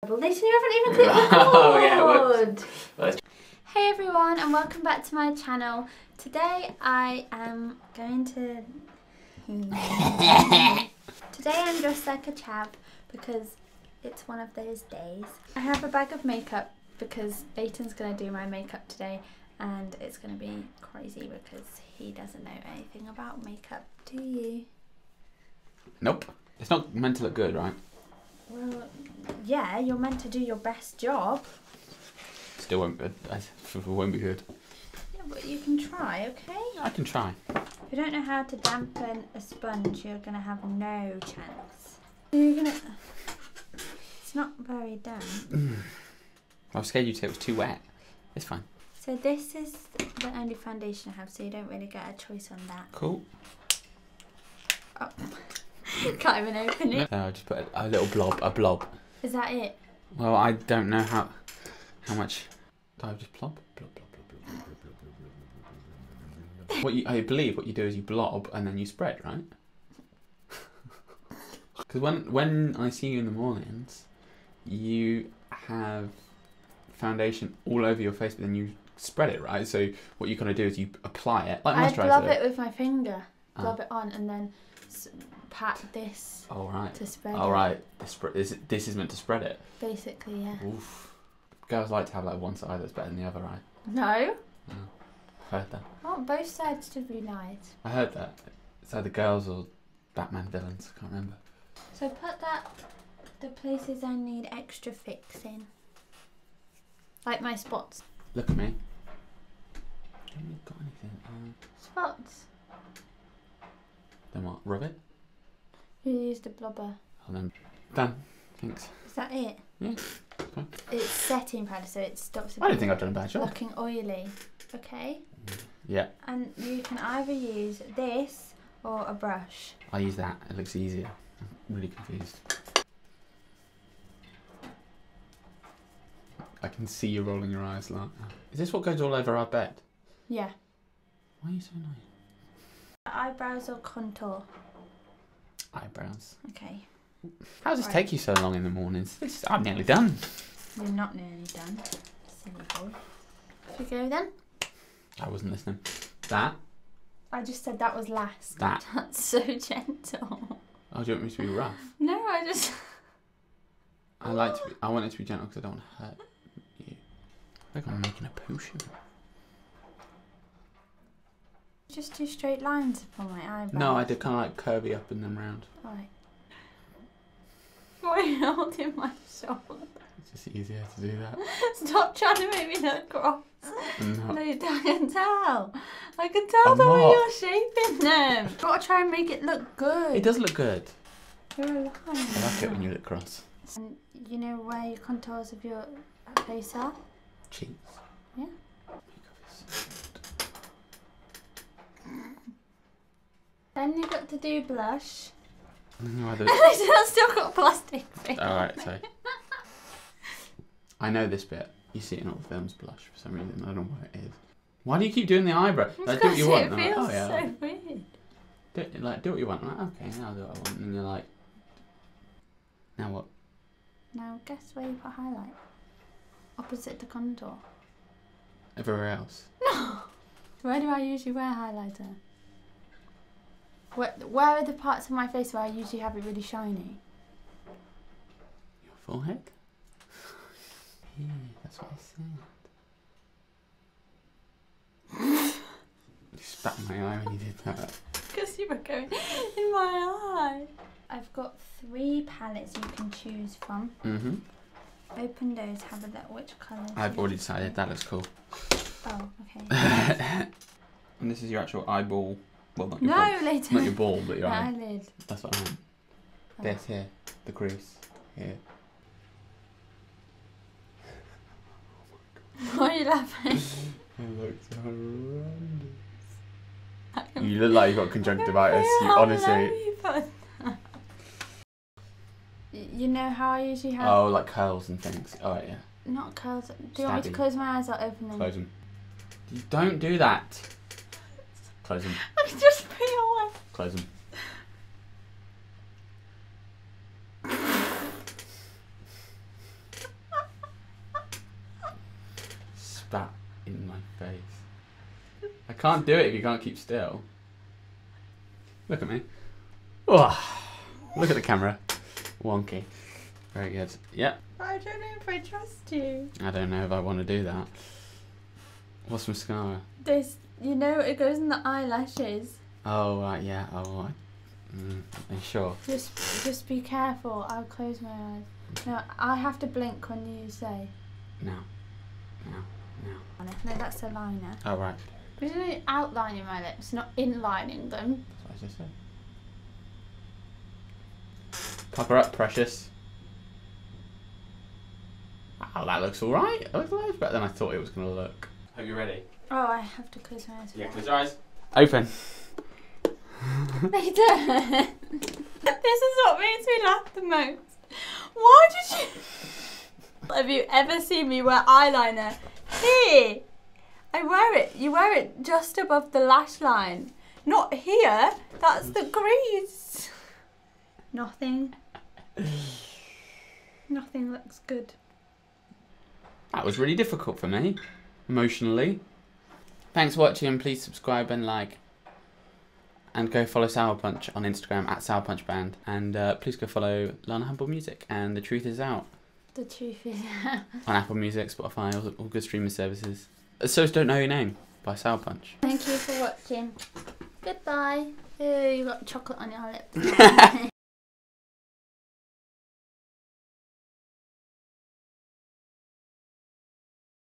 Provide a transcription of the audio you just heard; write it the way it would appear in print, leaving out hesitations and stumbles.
Listen, you haven't even clicked record. Oh, yeah, hey everyone, and welcome back to my channel. Today I am going to... Today I'm dressed like a chav because it's one of those days. I have a bag of makeup because Leighton's going to do my makeup today, and it's going to be crazy because he doesn't know anything about makeup. Do you? Nope. It's not meant to look good, right? Well, yeah, you're meant to do your best job. Still won't be good. It won't be good. Yeah, but you can try, okay? I can try. If you don't know how to dampen a sponge, you're going to have no chance. You're going to... It's not very damp. I was scared you'd say it was too wet. It's fine. So this is the only foundation I have, so you don't really get a choice on that. Cool. Oh. Can't even open it. No, I just put a little blob. Is that it? Well, I don't know how much. Do I just blob? I believe what you do is you blob and then you spread, right? Because when I see you in the mornings, you have foundation all over your face, but then you spread it, right? So what you kind of do is you apply it like moisturiser. I blob it with my finger. Blob it on and then pat this to spread it. All right. This is meant to spread it. Basically, yeah. Oof. Girls like to have like one side that's better than the other, right? No. No. Heard that. Oh, both sides should be nice. I heard that. It's either girls or Batman villains. I can't remember. So put the places I need extra fixing. Like my spots. Look at me. Haven't got anything. Spots? Then what? Rub it? You used a blobber. Oh, then done. Thanks. Is that it? Yeah. Fine. It's setting powder, so it stops it. I don't think I've done a bad job. Looking oily. Okay. Yeah. And you can either use this or a brush. I'll use that. It looks easier. I'm really confused. I can see you rolling your eyes like that. Is this what goes all over our bed? Yeah. Why are you so annoying? Eyebrows or contour? Eyebrows. Okay. How does this take you so long in the mornings? I'm nearly done. You're not nearly done. Silly boy. Off you go then. I wasn't listening. That? I just said that was last. That? That's so gentle. Oh, do you want me to be rough? No, I just... I want it to be gentle because I don't want to hurt you. I think I'm making a potion. Just do straight lines upon my eyebrows. No, I did kind of like curvy up and then round. Alright. Why are you holding my shoulder? It's just easier to do that. Stop trying to make me look cross. No. No, I can tell. I can tell the way you're shaping them. You've got to try and make it look good. It does look good. You're a liar. I like it when you look cross. And you know where your contours of your face are? Cheeks. Yeah. Then you've got to do blush. No, I've still got plastic face. Alright, so. I know this bit. You see it in all the films, blush, for some reason. I don't know what it is. Why do you keep doing the eyebrow? Like, do what you want. It feels like, oh, yeah, so weird. do what you want. I'm like, okay, now I'll do what I want. And you're like, now what? Now guess where you put highlight? Opposite the contour. Everywhere else. No! Where do I usually wear highlighter? Where are the parts of my face where I usually have it really shiny? Your forehead? Yeah, that's what I said. You spat in my eye when you did that. Because you were going in my eye. I've got 3 palettes you can choose from. Mm-hmm. Open those, have a look which colours. I've already decided. That looks cool. Oh, okay. And this is your actual eyeball. Well, not your ball. No, later. Not your ball, but your eye. Eyelid. That's what I meant. Oh. This here. The crease. Here. Why are you laughing? It looks horrendous. You look like you've got conjunctivitis. You honestly. You know how I usually have... Oh, like curls and things. Oh, yeah. Not curls. Do you want me to close my eyes or open them? Close them. You don't do that. Close them. I just put away. Close them. can't do it if you can't keep still. Look at me. Oh, look at the camera. Wonky. Very good. Yep. I don't know if I trust you. I don't know if I want to do that. What's mascara? This, you know, it goes in the eyelashes. Oh, right, yeah. Oh, are you sure? Just be careful. I'll close my eyes. No, I have to blink when you say. No. No, that's a liner. Oh, right. We're only outlining my lips, not inlining them. That's what I just said. Pucker up, precious. Oh, that looks alright. It looks loads better than I thought it was going to look. Hope you're ready. Oh, I have to close my eyes. Yeah, close your eyes. Open. They don't. This is what makes me laugh the most. Why did you... Have you ever seen me wear eyeliner? Here! I wear it. You wear it just above the lash line. Not here. That's the crease. Nothing looks good. That was really difficult for me, emotionally. Thanks for watching, and please subscribe and like. And go follow Sour Punch on Instagram at Sour Punch Band. And please go follow Lana Humble Music and The Truth Is Out. The truth is out. On Apple Music, Spotify, all good streaming services. So Don't Know Your Name by Sour Punch. Thank you for watching. Goodbye. Ew, you got chocolate on your lips.